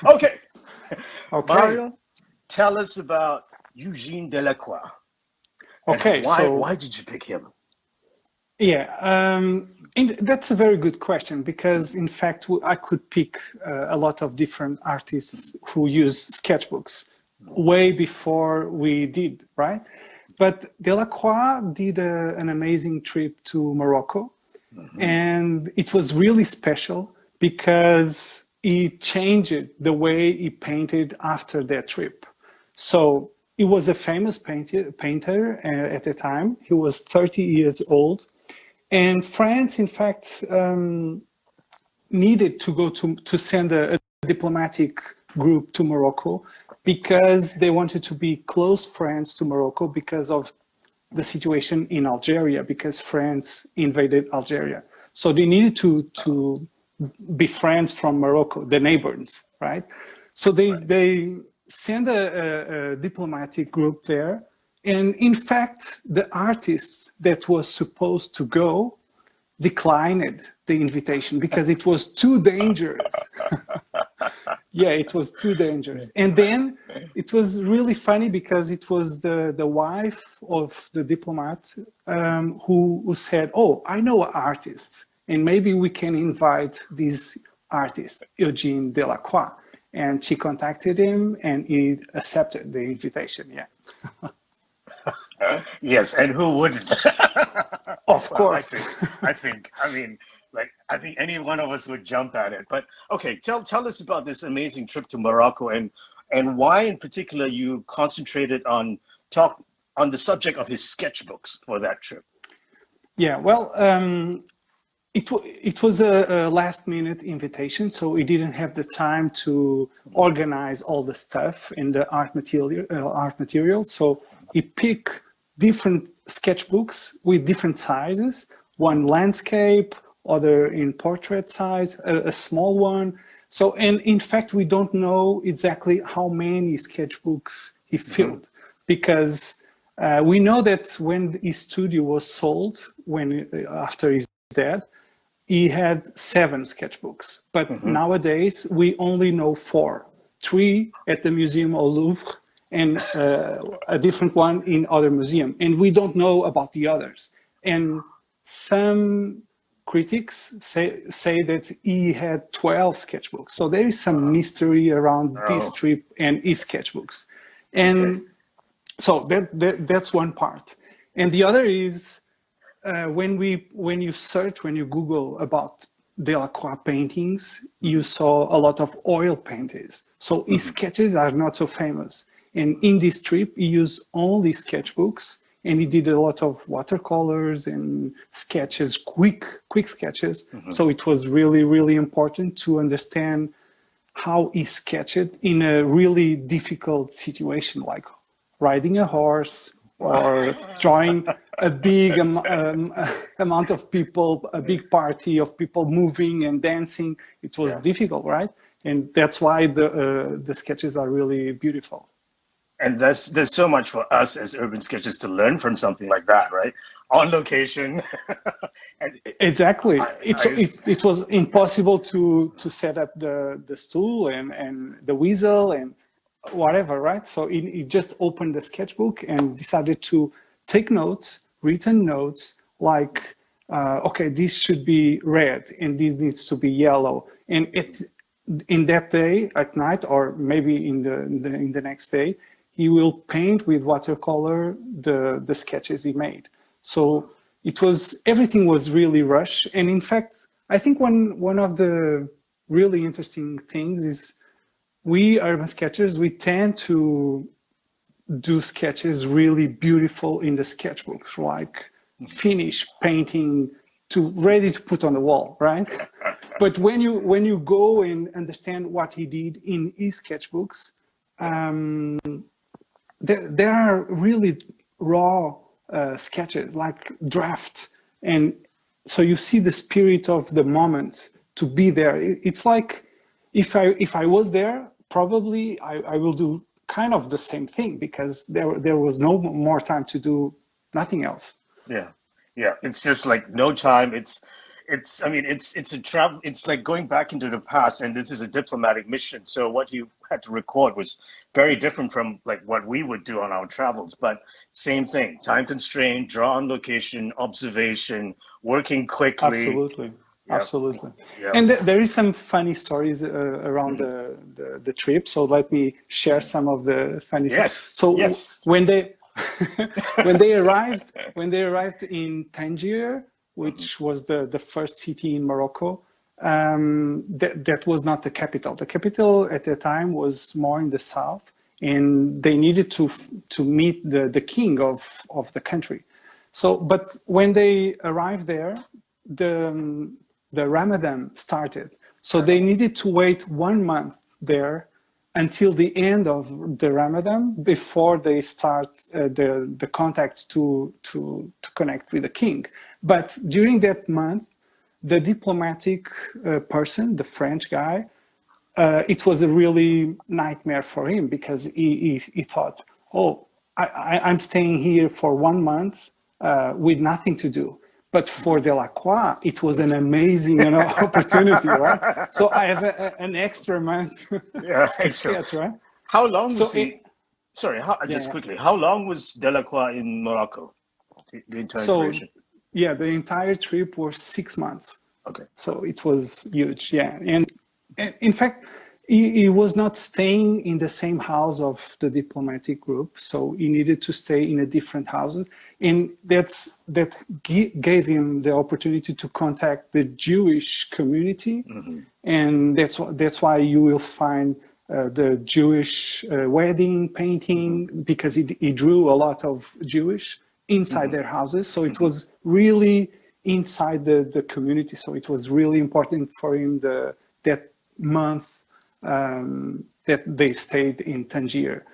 Okay, Okay. Mario, tell us about Eugene Delacroix and Okay. why So did you pick him? yeah, and that's a very good question because in fact I could pick a lot of different artists who use sketchbooks way before we did, right? But Delacroix did an amazing trip to Morocco, Hmm. and it was really special because he changed the way he painted after that trip. So he was a famous painter at the time. He was 30 years old. And France, in fact, needed to go to send a diplomatic group to Morocco because they wanted to be close friends to Morocco because of the situation in Algeria, because France invaded Algeria. So they needed to be friends from Morocco, the neighbors, right? So Right. they sent a diplomatic group there. And in fact, the artist that was supposed to go declined the invitation because it was too dangerous. Yeah, it was too dangerous. And then it was really funny because it was the wife of the diplomat who said, "Oh, I know an artist, and maybe we can invite this artist, Eugene Delacroix." And she contacted him, and he accepted the invitation. Yeah, Yes, and who wouldn't? of Well, course. I think any one of us would jump at it. But okay, tell us about this amazing trip to Morocco and why in particular you concentrated on talk on the subject of his sketchbooks for that trip. Yeah, well, it was a last minute invitation, so we didn't have the time to organize all the stuff in the art materials. So he picked different sketchbooks with different sizes, one landscape, other in portrait size, a small one. So, and in fact, we don't know exactly how many sketchbooks he Hmm. filled because we know that when his studio was sold, when after his death, he had 7 sketchbooks. But Hmm. nowadays, we only know 4, 3 at the Museum au Louvre and a different one in other museum. And we don't know about the others. And some critics say that he had 12 sketchbooks. So there is some Wow. mystery around this Oh, trip and his sketchbooks. okay. And so that's one part. And the other is when you Google about Delacroix paintings, you saw a lot of oil paintings. So his Hmm. sketches are not so famous. And in this trip, he used only sketchbooks, and he did a lot of watercolors and sketches, quick sketches. Hmm. So it was really, really important to understand how he sketched in a really difficult situation, like riding a horse Wow. or drawing a big amount of people, a big party of people moving and dancing. It was Yeah. difficult, right? And that's why the sketches are really beautiful. And there's so much for us as urban sketchers to learn from something like that, right? On location. And Exactly. I It was impossible to set up the stool and the whistle and whatever, right? So he just opened the sketchbook and decided to take notes, written notes, like, okay, this should be red and this needs to be yellow. And in that day at night, or maybe in the next day, he will paint with watercolor the sketches he made. So everything was really rushed. And in fact, I think one of the really interesting things is we urban sketchers, we tend to do sketches really beautiful in the sketchbooks, like finish painting to ready to put on the wall, right? But when you go and understand what he did in his sketchbooks, there are really raw sketches, like draft, and so you see the spirit of the moment to be there. It's like if I was there, probably I will do kind of the same thing because there was no more time to do nothing else. yeah. Yeah. It's just like no time. I mean, it's a travel. It's like going back into the past, and this is a diplomatic mission. So what you had to record was very different from like what we would do on our travels. But same thing: time constraint, draw on location, observation, working quickly. Absolutely. Yeah, Absolutely. yeah. And there is some funny stories around the trip. So let me share some of the funny stuff. Yes, So yes. when they when they arrived in Tangier, which was the first city in Morocco, that was not the capital. The capital at the time was more in the south, and they needed to meet the king of the country. So, but when they arrived there, the Ramadan started. So they needed to wait 1 month there until the end of the Ramadan before they start the contacts to connect with the king. But during that month, the diplomatic person, the French guy, it was a really nightmare for him because he thought, oh, I'm staying here for 1 month with nothing to do. But for Delacroix, it was an amazing, opportunity, right? So I have an extra month Yeah, to sure. sketch, right? How long So was he? Sorry, just yeah. quickly. How long was Delacroix in Morocco? The entire So duration. yeah, the entire trip was 6 months. Okay. So it was huge, yeah. And in fact, he was not staying in the same house of the diplomatic group, so he needed to stay in a different houses, and that gave him the opportunity to contact the Jewish community, and that's why you will find the Jewish wedding painting, because he drew a lot of Jewish inside their houses, so it was really inside the community. So it was really important for him that month that they stayed in Tangier.